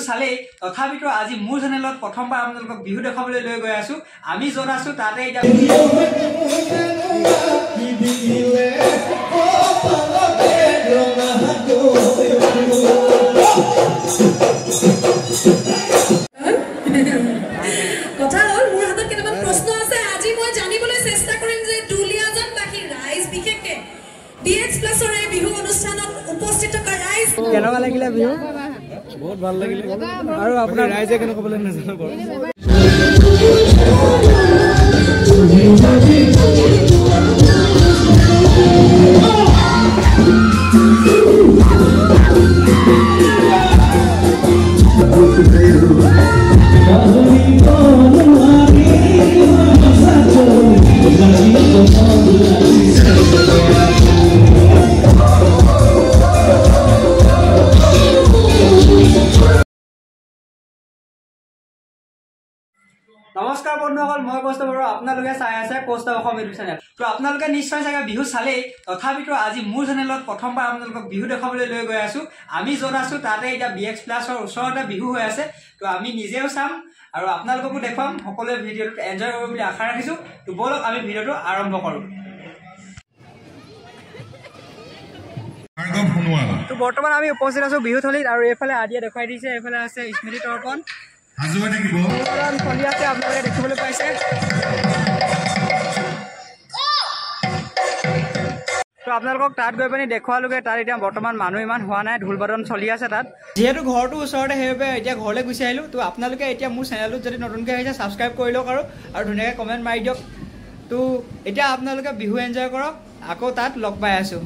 চালেই তথাপিতো আজি মোৰ চেনেলত প্ৰথমবাৰ আপোনালোকক বিহু দেখাবলৈ লৈ গৈ আছো আমি য'ত আছো তাতে এতিয়া কথা হ'ল মোৰ হাতত কেইটামান প্ৰশ্ন আছে আজি মই জানিবলৈ চেষ্টা কৰিম যে দুলিয়াজানবাসী ৰাইজ বিশেষকৈ ডিএক্স প্লাছৰ এই বিহু অনুষ্ঠানত উপস্থিত থকা ৰাইজ কেনেকুৱা লাগিলে বিহু বহুত ভাল লাগিলে আৰু আপোনাৰ ৰাইজে কেনেকুৱা ক'বলৈ নাজানো বাৰু নমস্কাৰ বন্ধুসকল মই কৌস্তভ বৰুৱা আপোনালোকে চাই আছে কৌস্তভ অসম ইউটিউব চেনেল তো আপোনালোকে নিশ্চয় চাগে বিহু চালেই তথাপিতো আজি মোৰ চেনেলত প্ৰথমবাৰ আপোনালোকক বিহু দেখাবলৈ লৈ গৈ আছো আমি য'ত আছো তাতে এতিয়া BX প্লাছৰ ওচৰতে বিহু হৈ আছে তো আমি নিজেও চাম আৰু আপোনালোককো দেখুৱাম সকলোৱে ভিডিঅ'টো এনজয় কৰিব বুলি আশা ৰাখিছো তো বলক আমি ভিডিঅ'টো আৰম্ভ কৰোঁ তো বৰ্তমান আমি উপস্থিত আছো বিহুথলীত আৰু এইফালে আদিয়ে দেখুৱাই দিছে এইফালে আছে স্মৃতি তৰ্পণ চলি আছে আপোনালোকে দেখিবলৈ পাইছে তো আপোনালোকক তাত গৈ পিনি দেখুৱালোগে তাত এতিয়া বৰ্তমান মানুহ ইমান হোৱা নাই ঢোল বাদন চলি আছে তাত যিহেতু ঘৰটো ওচৰতে সেইবাবে এতিয়া ঘৰলৈ গুচি আহিলোঁ তো আপোনালোকে এতিয়া মোৰ চেনেলটোত যদি নতুনকৈ আহিছে ছাবস্ক্ৰাইব কৰি লওক আৰু ধুনীয়াকৈ কমেণ্ট মাৰি দিয়ক তো এতিয়া আপোনালোকে বিহু এনজয় কৰক আকৌ তাত লগ পাই আছোঁ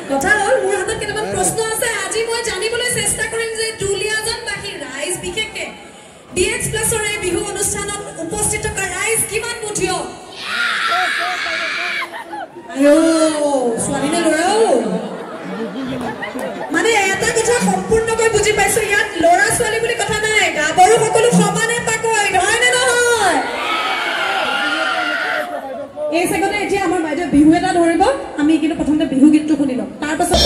কথা হ'ল মোৰ হাতত কেইটামান প্ৰশ্ন আছে আজি মই জানিবলৈ চেষ্টা কৰিম যে দুলিয়াজানবাসী ৰাইজ বিশেষকৈ ডিএক্স প্লাছৰ এই বিহু অনুষ্ঠানত উপস্থিত থকা ৰাইজ কিমান মুঠিয় ছোৱালী নে ল'ৰাও মানে এটা কথা সম্পূৰ্ণকৈ বুজি পাইছো ইয়াত ল'ৰা ছোৱালী বুলি কথা নাই গাভৰু সকলো সমানে পাকৈত হয় নে নহয় এই চেগতে এতিয়া আমাৰ বাইদেউ বিহু এটা ধৰিব আমি কিন্তু প্ৰথমতে বিহু গীতটো শুনি লম তাৰপাছত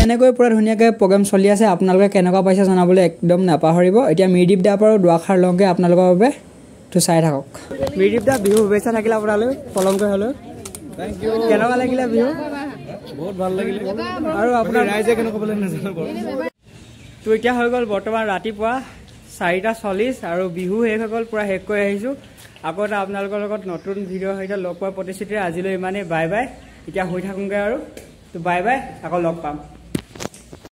এনেকৈ পুৰা ধুনীয়াকৈ প্ৰগ্ৰাম চলি আছে আপোনালোকে কেনেকুৱা পাইছে জনাবলৈ একদম নাপাহৰিব এতিয়া মিৰদীপ দা পৰা দুআষাৰ লওঁগে আপোনালোকৰ বাবে তো চাই থাকক মিৰদীপ দা বিহু শুভেচ্ছা থাকিলে আপোনালৈ পলমকৈ হ'লেও থ্যাংক ইউ কেনেকুৱা লাগিলে বিহু বহুত ভাল লাগিলে আৰু আপোনাৰ ৰাইজে কেনেকুৱা পালে নাজানো তো এতিয়া হৈ গ'ল বৰ্তমান ৰাতিপুৱা 4:40 আৰু বিহু শেষ হৈ গ'ল পুৰা শেষ কৰি আহিছোঁ আকৌ এটা আপোনালোকৰ লগত নতুন ভিডিঅ'ৰ সৈতে লগ পোৱাৰ প্ৰতিশ্ৰুতিৰে আজিলৈ ইমানেই বাই বাই এতিয়া হৈ থাকোঁগৈ আৰু তো বাই বাই আকৌ লগ পাম